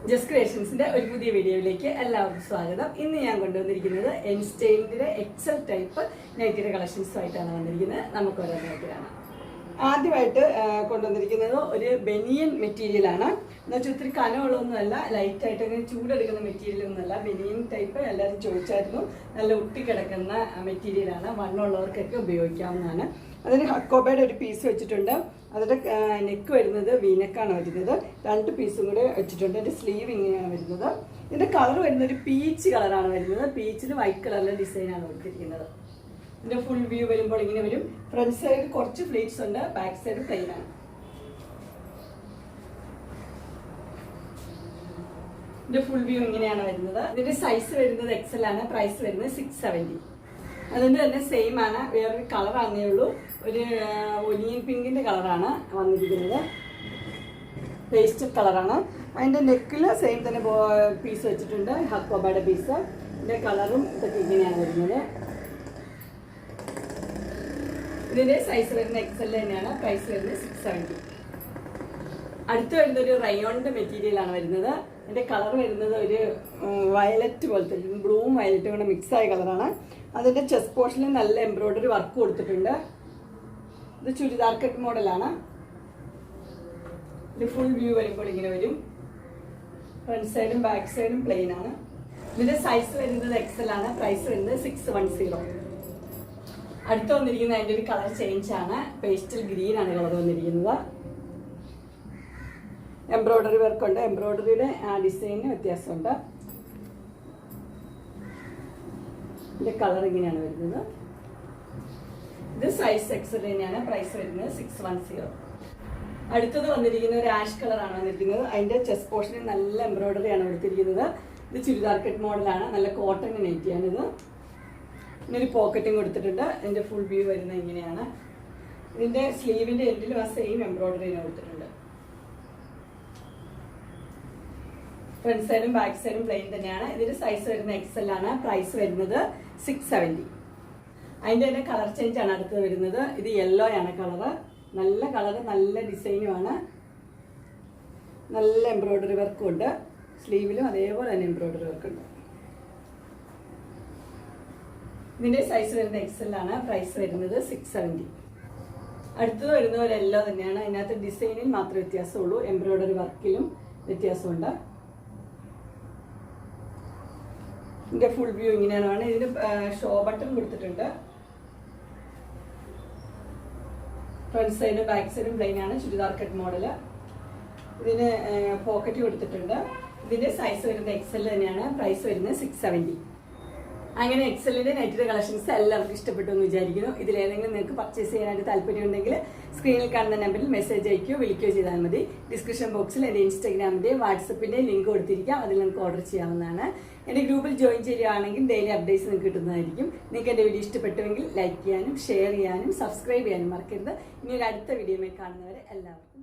Just ക്രിയേഷൻസിന്റെ ഒരു പുതിയ വീഡിയോയിലേക്ക് എല്ലാവർക്കും സ്വാഗതം. ഇന്ന് ഞാൻ കൊണ്ടുവന്നിരിക്കുന്നത് എൻസ്റ്റൈലിന്റെ എക്സൽ ടൈപ്പ് നൈറ്റിയുടെ കളക്ഷൻസുമായിട്ടാണ് വന്നിരിക്കുന്നത്. നമുക്ക് ഓരോന്നായിട്ട് കാണാം. ആദ്യമായിട്ട് കൊണ്ടുവന്നിരിക്കുന്നത് ഒരു ബനിയൻ മെറ്റീരിയലാണ്. എന്നുവെച്ചാൽ ഒത്തിരി കനമുള്ളതൊന്നുമല്ല, ലൈറ്റായിട്ട് അങ്ങനെ ചൂടെടുക്കുന്ന മെറ്റീരിയൽ ഒന്നുമല്ല. ബനിയൻ ടൈപ്പ് എല്ലാവരും ചോദിച്ചായിരുന്നു. നല്ല ഒട്ടിക്കിടക്കുന്ന മെറ്റീരിയലാണ്, വണ്ണമുള്ളവർക്കൊക്കെ ഉപയോഗിക്കാവുന്നതാണ്. അതിന് ഹക്കോബയുടെ ഒരു പീസ് വെച്ചിട്ടുണ്ട്. അതിൻ്റെ നെക്ക് വരുന്നത് വീനെക്കാണ് വരുന്നത്. രണ്ട് പീസും കൂടെ വെച്ചിട്ടുണ്ട്. അതിൻ്റെ സ്ലീവ് ഇങ്ങനെയാണ് വരുന്നത്. ഇതിൻ്റെ കളർ വരുന്നത് ഒരു പീച്ച് കളറാണ് വരുന്നത്. പീച്ചിൽ വൈറ്റ് കളറിലെ ഡിസൈനാണ് കൊടുത്തിരിക്കുന്നത്. ഇതിൻ്റെ ഫുൾ വ്യൂ വരുമ്പോൾ ഇങ്ങനെ വരും. ഫ്രണ്ട് സൈഡ് കുറച്ച് ഫ്ലീറ്റ്സ് ഉണ്ട്, ബാക്ക് സൈഡ് പ്ലെയിൻ ആണ്. ഇതിൻ്റെ ഫുൾ വ്യൂ ഇങ്ങനെയാണ് വരുന്നത്. ഇതിൻ്റെ സൈസ് വരുന്നത് എക്സൽ ആണ്. പ്രൈസ് വരുന്നത് 670. അതിൻ്റെ തന്നെ സെയിം ആണ്, വേറൊരു കളറാണേ ഉള്ളൂ. ഒരു ഒനിയൻ പിങ്കിൻ്റെ കളറാണ് വന്നിരിക്കുന്നത്. പേസ്റ്റൽ കളറാണ്. അതിൻ്റെ നെക്കിൽ സെയിം തന്നെ പീസ് വെച്ചിട്ടുണ്ട്, ഹക്കോബയുടെ പീസ്. ഇതിൻ്റെ കളറും ഇതൊക്കെ ഇങ്ങനെയാണ് വരുന്നത്. ഇതിൻ്റെ സൈസ് വരുന്നത് എക്സൽ തന്നെയാണ്. പ്രൈസ് വരുന്നത് 670. അടുത്ത് വരുന്നത് ഒരു റയോണിൻ്റെ മെറ്റീരിയലാണ് വരുന്നത്. ഇതിൻ്റെ കളർ വരുന്നത് ഒരു വയലറ്റ് പോലത്തെ, ബ്ലൂവും വയലറ്റും കൂടെ മിക്സായ കളറാണ്. അതിൻ്റെ ചെസ്റ്റ് പോർഷനിൽ നല്ല എംബ്രോയ്ഡറി വർക്ക് കൊടുത്തിട്ടുണ്ട്. ഇത് ചുരിദാർ കട്ട് മോഡലാണ്. ഇത് ഫുൾ വ്യൂ വരുമ്പോൾ ഇങ്ങനെ വരും. ഫ്രണ്ട് സൈഡും ബാക്ക് സൈഡും പ്ലെയിൻ ആണ്. ഇതിൻ്റെ സൈസ് വരുന്നത് എക്സൽ ആണ്. പ്രൈസ് വരുന്നത് 610. അടുത്ത് വന്നിരിക്കുന്നത് അതിൻ്റെ ഒരു കളർ ചേഞ്ച് ആണ്. പേസ്റ്റൽ ഗ്രീൻ ആണ് കളർ വന്നിരിക്കുന്നത്. എംബ്രോയ്ഡറി വർക്കുണ്ട്. എംബ്രോയ്ഡറിയുടെ ഡിസൈനിന് വ്യത്യാസമുണ്ട്. ഇതിൻ്റെ കളർ ഇങ്ങനെയാണ് വരുന്നത്. ഇത് സൈസ് എക്സൽ തന്നെയാണ്. പ്രൈസ് വരുന്നത് 610. അടുത്തത് വന്നിരിക്കുന്ന ഒരു ആഷ് കളറാണ് വന്നിരിക്കുന്നത്. അതിൻ്റെ ചെസ്റ്റ് പോർഷനിൽ നല്ല എംബ്രോയ്ഡറി ആണ് കൊടുത്തിരിക്കുന്നത്. ഇത് ചുരിദാർ കട്ട് മോഡലാണ്. നല്ല കോട്ടൺ നെറ്റിയാണിത്. ഇങ്ങനൊരു പോക്കറ്റും കൊടുത്തിട്ടുണ്ട്. ഇതിൻ്റെ ഫുൾ വ്യൂ വരുന്നത് ഇങ്ങനെയാണ്. ഇതിൻ്റെ സ്ലീവിൻ്റെ എൻഡിലും ആ സെയിം എംബ്രോയ്ഡറി കൊടുത്തിട്ടുണ്ട്. ഫ്രണ്ട് സൈഡും ബാക്ക് സൈഡും പ്ലെയിൻ തന്നെയാണ്. ഇതിന്റെ സൈസ് വരുന്നത് എക്സൽ ആണ്. പ്രൈസ് വരുന്നത് 670. അതിന്റെ തന്നെ കളർ ചേഞ്ച് ആണ് അടുത്ത് വരുന്നത്. ഇത് യെല്ലോ ആണ് കളറ്. നല്ല കളറ്, നല്ല ഡിസൈനുമാണ്. നല്ല എംബ്രോയ്ഡറി വർക്കും ഉണ്ട്. സ്ലീവിലും അതേപോലെ തന്നെ എംബ്രോയ്ഡറി വർക്ക് ഉണ്ട്. ഇതിന്റെ സൈസ് വരുന്നത് എക്സൽ ആണ്. പ്രൈസ് വരുന്നത് 670. അടുത്തത് വരുന്നത് ഒരു യെല്ലോ തന്നെയാണ്. അതിനകത്ത് ഡിസൈനിൽ മാത്രമേ വ്യത്യാസമുള്ളൂ, എംബ്രോയ്ഡറി വർക്കിലും വ്യത്യാസമുണ്ട്. ഇതിന്റെ ഫുൾ വ്യൂ ഇങ്ങനെയാണ്. ഇതിന് ഷോ ബട്ടൺ കൊടുത്തിട്ടുണ്ട്. ഫ്രണ്ട് സൈഡും ബാക്ക് സൈഡും പ്ലെയിൻ ആണ്. Churidar cut model. ഇതിന് പോക്കറ്റ് കൊടുത്തിട്ടുണ്ട്. ഇതിന്റെ സൈസ് വരുന്നത് എക്സൽ തന്നെയാണ്. പ്രൈസ് വരുന്നത് 670. അങ്ങനെ എക്സലിന്റെ നൈറ്റിയുടെ കളക്ഷൻസ് എല്ലാവർക്കും ഇഷ്ടപ്പെട്ടു എന്ന് വിചാരിക്കുന്നു. ഇതിലേതെങ്കിലും നിങ്ങൾക്ക് പർച്ചേസ് ചെയ്യാനായിട്ട് താല്പര്യമുണ്ടെങ്കിൽ സ്ക്രീനിൽ കാണുന്ന നമ്പറിൽ മെസ്സേജ് അയക്കുകയോ വിളിക്കുകയോ ചെയ്താൽ മതി. ഡിസ്ക്രിപ്ഷൻ ബോക്സിൽ എൻ്റെ ഇൻസ്റ്റാഗ്രാമിൻ്റെയും വാട്സപ്പിൻ്റെയും ലിങ്ക് കൊടുത്തിരിക്കാം. അതിൽ നിങ്ങൾക്ക് ഓർഡർ ചെയ്യാവുന്നതാണ്. എൻ്റെ ഗ്രൂപ്പിൽ ജോയിൻ ചെയ്യുകയാണെങ്കിൽ ഡെയിലി അപ്ഡേറ്റ്സ് നിങ്ങൾക്ക് കിട്ടുന്നതായിരിക്കും. നിങ്ങൾക്ക് എൻ്റെ വീഡിയോ ഇഷ്ടപ്പെട്ടുവെങ്കിൽ ലൈക്ക് ചെയ്യാനും ഷെയർ ചെയ്യാനും സബ്സ്ക്രൈബ് ചെയ്യാനും മറക്കരുത്. ഇനി ഒരു അടുത്ത വീഡിയോയിൽ കാണുന്നവരെ എല്ലാവർക്കും